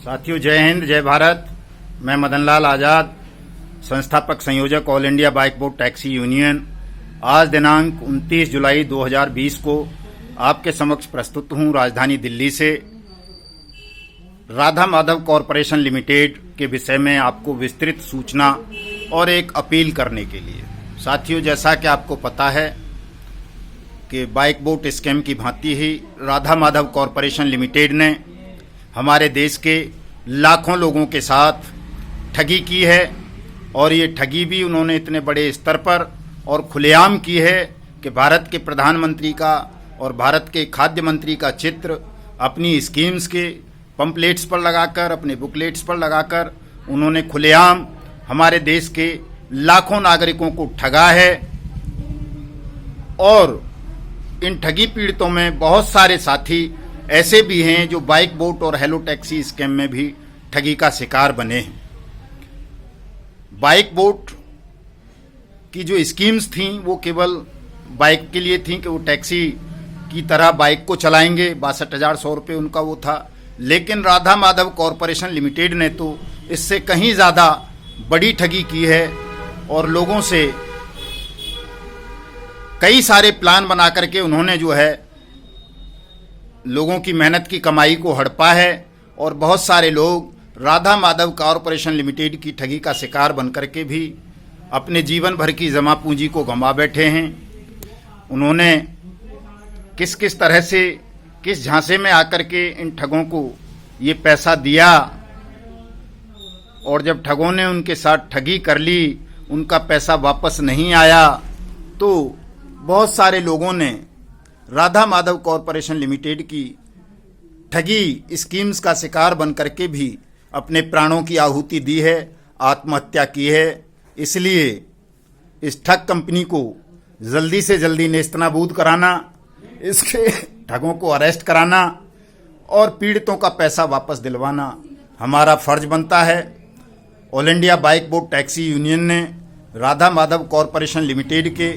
साथियों, जय हिंद, जय भारत। मैं मदन लाल आज़ाद, संस्थापक संयोजक all India bike boat taxi union. आज दिनांक 29 जुलाई 2020 को आपके समक्ष प्रस्तुत हूं राजधानी दिल्ली से राधा माधव कॉरपोरेशन लिमिटेड के विषय में आपको विस्तृत सूचना और एक अपील करने के लिए। साथियों, जैसा कि आपको पता है कि बाइक बोट स्कैम की भांति ही राधा माधव कॉरपोरेशन लिमिटेड ने हमारे देश के लाखों लोगों के साथ ठगी की है, और ये ठगी भी उन्होंने इतने बड़े स्तर पर और खुलेआम की है कि भारत के प्रधानमंत्री का और भारत के खाद्य मंत्री का चित्र अपनी स्कीम्स के पंपलेट्स पर लगाकर, अपने बुकलेट्स पर लगाकर उन्होंने खुलेआम हमारे देश के लाखों नागरिकों को ठगा है। और इन ठगी पीड़ितों में बहुत सारे साथी ऐसे भी हैं जो बाइक बोट और हेलो टैक्सी स्कैम में भी ठगी का शिकार बने हैं। बाइक बोट की जो स्कीम्स थीं वो केवल बाइक के लिए थीं कि वो टैक्सी की तरह बाइक को चलाएंगे। 62,100 रुपये उनका वो था। लेकिन राधा माधव कॉरपोरेशन लिमिटेड ने तो इससे कहीं ज़्यादा बड़ी ठगी की है और लोगों से कई सारे प्लान बना करके उन्होंने जो है लोगों की मेहनत की कमाई को हड़पा है। और बहुत सारे लोग राधा माधव कॉरपोरेशन लिमिटेड की ठगी का शिकार बनकर के भी अपने जीवन भर की जमा पूंजी को गंवा बैठे हैं। उन्होंने किस किस तरह से, किस झांसे में आकर के इन ठगों को ये पैसा दिया, और जब ठगों ने उनके साथ ठगी कर ली, उनका पैसा वापस नहीं आया, तो बहुत सारे लोगों ने राधा माधव कॉरपोरेशन लिमिटेड की ठगी स्कीम्स का शिकार बन करके भी अपने प्राणों की आहुति दी है, आत्महत्या की है। इसलिए इस ठग कंपनी को जल्दी से जल्दी नेस्तनाबूद कराना, इसके ठगों को अरेस्ट कराना और पीड़ितों का पैसा वापस दिलवाना हमारा फर्ज बनता है। All India bike boat taxi union ने राधा माधव कॉरपोरेशन लिमिटेड के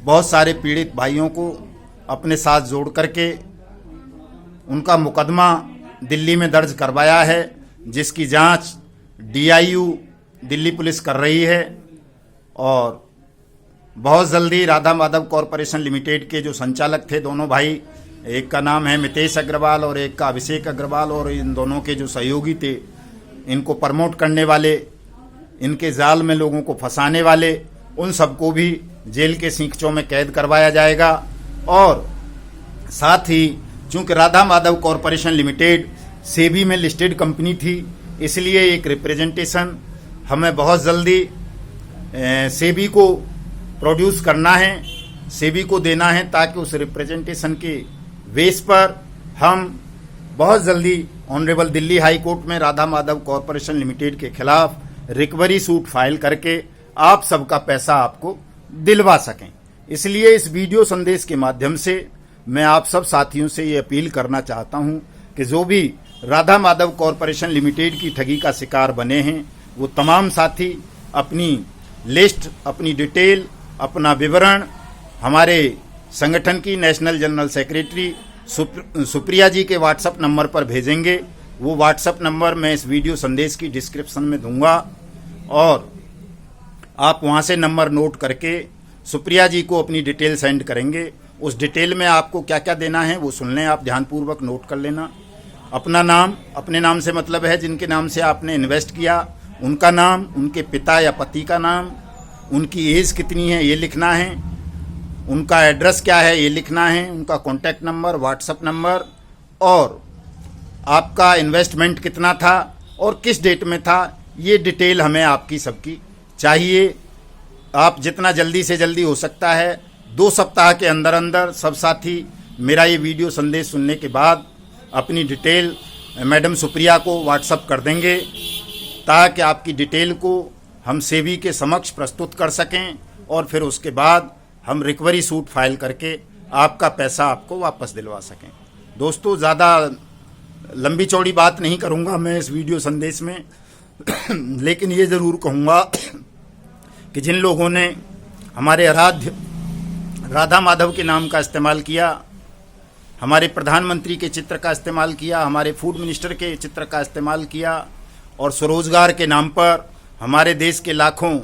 बहुत सारे पीड़ित भाइयों को अपने साथ जोड़ करके उनका मुकदमा दिल्ली में दर्ज करवाया है, जिसकी जांच DIU दिल्ली पुलिस कर रही है। और बहुत जल्दी राधा माधव कॉरपोरेशन लिमिटेड के जो संचालक थे, दोनों भाई, एक का नाम है मितेश अग्रवाल और एक का अभिषेक अग्रवाल, और इन दोनों के जो सहयोगी थे, इनको प्रमोट करने वाले, इनके जाल में लोगों को फंसाने वाले, उन सबको भी जेल के सींचों में कैद करवाया जाएगा। और साथ ही चूंकि राधा माधव कॉरपोरेशन लिमिटेड सेबी में लिस्टेड कंपनी थी, इसलिए एक रिप्रेजेंटेशन हमें बहुत जल्दी सेबी को प्रोड्यूस करना है, सेबी को देना है, ताकि उस रिप्रेजेंटेशन के बेस पर हम बहुत जल्दी ऑनरेबल दिल्ली हाई कोर्ट में राधा माधव कॉरपोरेशन लिमिटेड के खिलाफ रिकवरी सूट फाइल करके आप सबका पैसा आपको दिलवा सकें। इसलिए इस वीडियो संदेश के माध्यम से मैं आप सब साथियों से ये अपील करना चाहता हूं कि जो भी राधा माधव कॉरपोरेशन लिमिटेड की ठगी का शिकार बने हैं, वो तमाम साथी अपनी लिस्ट, अपनी डिटेल, अपना विवरण हमारे संगठन की नेशनल जनरल सेक्रेटरी सुप्रिया जी के व्हाट्सएप नंबर पर भेजेंगे। वो व्हाट्सएप नंबर मैं इस वीडियो संदेश की डिस्क्रिप्शन में दूंगा, और आप वहां से नंबर नोट करके सुप्रिया जी को अपनी डिटेल सेंड करेंगे। उस डिटेल में आपको क्या क्या देना है वो सुन लें, आप ध्यानपूर्वक नोट कर लेना। अपना नाम, अपने नाम से मतलब है जिनके नाम से आपने इन्वेस्ट किया, उनका नाम, उनके पिता या पति का नाम, उनकी एज कितनी है ये लिखना है, उनका एड्रेस क्या है ये लिखना है, उनका कॉन्टैक्ट नंबर, व्हाट्सएप नंबर, और आपका इन्वेस्टमेंट कितना था और किस डेट में था, ये डिटेल हमें आपकी सबकी चाहिए। आप जितना जल्दी से जल्दी हो सकता है 2 सप्ताह के अंदर अंदर सब साथी मेरा ये वीडियो संदेश सुनने के बाद अपनी डिटेल मैडम सुप्रिया को व्हाट्सअप कर देंगे, ताकि आपकी डिटेल को हम सेबी के समक्ष प्रस्तुत कर सकें, और फिर उसके बाद हम रिकवरी सूट फाइल करके आपका पैसा आपको वापस दिलवा सकें। दोस्तों, ज़्यादा लंबी चौड़ी बात नहीं करूँगा मैं इस वीडियो संदेश में लेकिन ये ज़रूर कहूँगा कि जिन लोगों ने हमारे आराध्य राधा माधव के नाम का इस्तेमाल किया, हमारे प्रधानमंत्री के चित्र का इस्तेमाल किया, हमारे फूड मिनिस्टर के चित्र का इस्तेमाल किया और स्वरोजगार के नाम पर हमारे देश के लाखों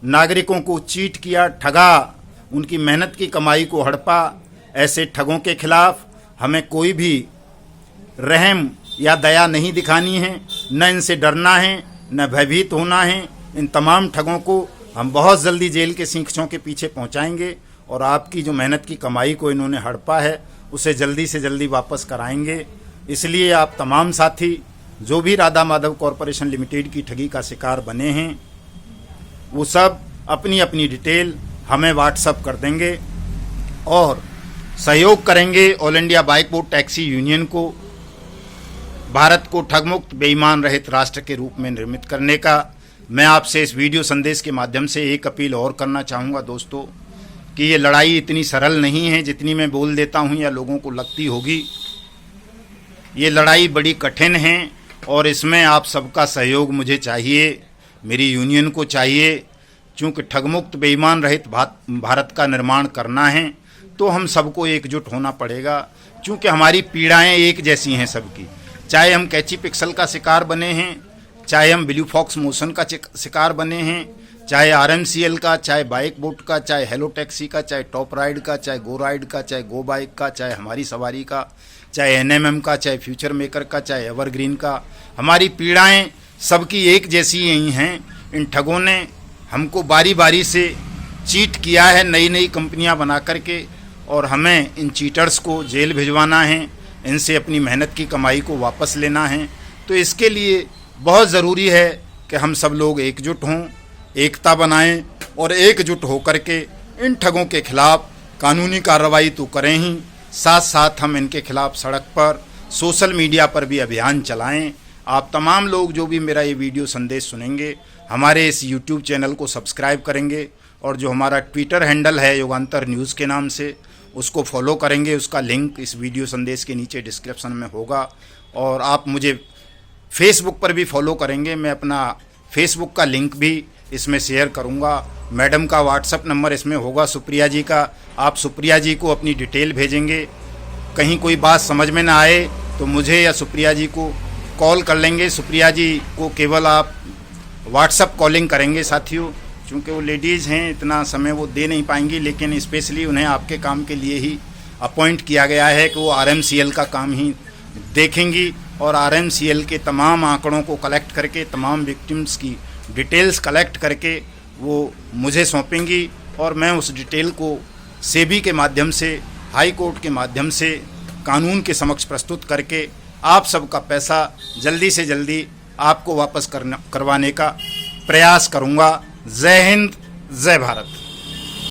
नागरिकों को चीट किया, ठगा, उनकी मेहनत की कमाई को हड़पा। ऐसे ठगों के खिलाफ हमें कोई भी रहम या दया नहीं दिखानी है, न इनसे डरना है, न भयभीत होना है। इन तमाम ठगों को हम बहुत जल्दी जेल के सींखों के पीछे पहुंचाएंगे और आपकी जो मेहनत की कमाई को इन्होंने हड़पा है उसे जल्दी से जल्दी वापस कराएंगे। इसलिए आप तमाम साथी जो भी राधा माधव कॉरपोरेशन लिमिटेड की ठगी का शिकार बने हैं वो सब अपनी अपनी डिटेल हमें व्हाट्सअप कर देंगे और सहयोग करेंगे all India bike board taxi union को भारत को ठगमुक्त बेईमान रहित राष्ट्र के रूप में निर्मित करने का। मैं आपसे इस वीडियो संदेश के माध्यम से एक अपील और करना चाहूँगा दोस्तों कि ये लड़ाई इतनी सरल नहीं है जितनी मैं बोल देता हूँ या लोगों को लगती होगी। ये लड़ाई बड़ी कठिन है और इसमें आप सबका सहयोग मुझे चाहिए, मेरी यूनियन को चाहिए। चूँकि ठगमुक्त बेईमान रहित भारत का निर्माण करना है तो हम सबको एकजुट होना पड़ेगा। चूँकि हमारी पीड़ाएं एक जैसी हैं सबकी, चाहे हम कैची पिक्सल का शिकार बने हैं, चाहे हम ब्लू फॉक्स मोशन का शिकार बने हैं, चाहे RMCL का, चाहे बाइक बोट का, चाहे हेलो टैक्सी का, चाहे टॉप राइड का, चाहे गो राइड का, चाहे गो बाइक का, चाहे हमारी सवारी का, चाहे NMM का, चाहे फ्यूचर मेकर का, चाहे एवरग्रीन का। हमारी पीड़ाएं सबकी एक जैसी ही हैं। इन ठगों ने हमको बारी बारी से चीट किया है नई नई कंपनियां बना करके और हमें इन चीटर्स को जेल भिजवाना है, इनसे अपनी मेहनत की कमाई को वापस लेना है। तो इसके लिए बहुत ज़रूरी है कि हम सब लोग एकजुट हों, एकता बनाएं और एकजुट होकर के इन ठगों के खिलाफ कानूनी कार्रवाई तो करें ही, साथ साथ हम इनके खिलाफ सड़क पर, सोशल मीडिया पर भी अभियान चलाएं। आप तमाम लोग जो भी मेरा ये वीडियो संदेश सुनेंगे हमारे इस YouTube चैनल को सब्सक्राइब करेंगे और जो हमारा ट्विटर हैंडल है युगांतर न्यूज़ के नाम से उसको फॉलो करेंगे। उसका लिंक इस वीडियो संदेश के नीचे डिस्क्रिप्शन में होगा और आप मुझे फेसबुक पर भी फॉलो करेंगे। मैं अपना फेसबुक का लिंक भी इसमें शेयर करूंगा। मैडम का व्हाट्सअप नंबर इसमें होगा, सुप्रिया जी का। आप सुप्रिया जी को अपनी डिटेल भेजेंगे। कहीं कोई बात समझ में ना आए तो मुझे या सुप्रिया जी को कॉल कर लेंगे। सुप्रिया जी को केवल आप व्हाट्सअप कॉलिंग करेंगे साथियों, क्योंकि वो लेडीज़ हैं, इतना समय वो दे नहीं पाएंगी, लेकिन स्पेशली उन्हें आपके काम के लिए ही अपॉइंट किया गया है कि वो RMCL का काम ही देखेंगी और RMCL के तमाम आंकड़ों को कलेक्ट करके, तमाम विक्टिम्स की डिटेल्स कलेक्ट करके वो मुझे सौंपेंगी और मैं उस डिटेल को सेबी के माध्यम से, हाई कोर्ट के माध्यम से कानून के समक्ष प्रस्तुत करके आप सबका पैसा जल्दी से जल्दी आपको वापस करवाने का प्रयास करूंगा। जय हिंद, जय भारत।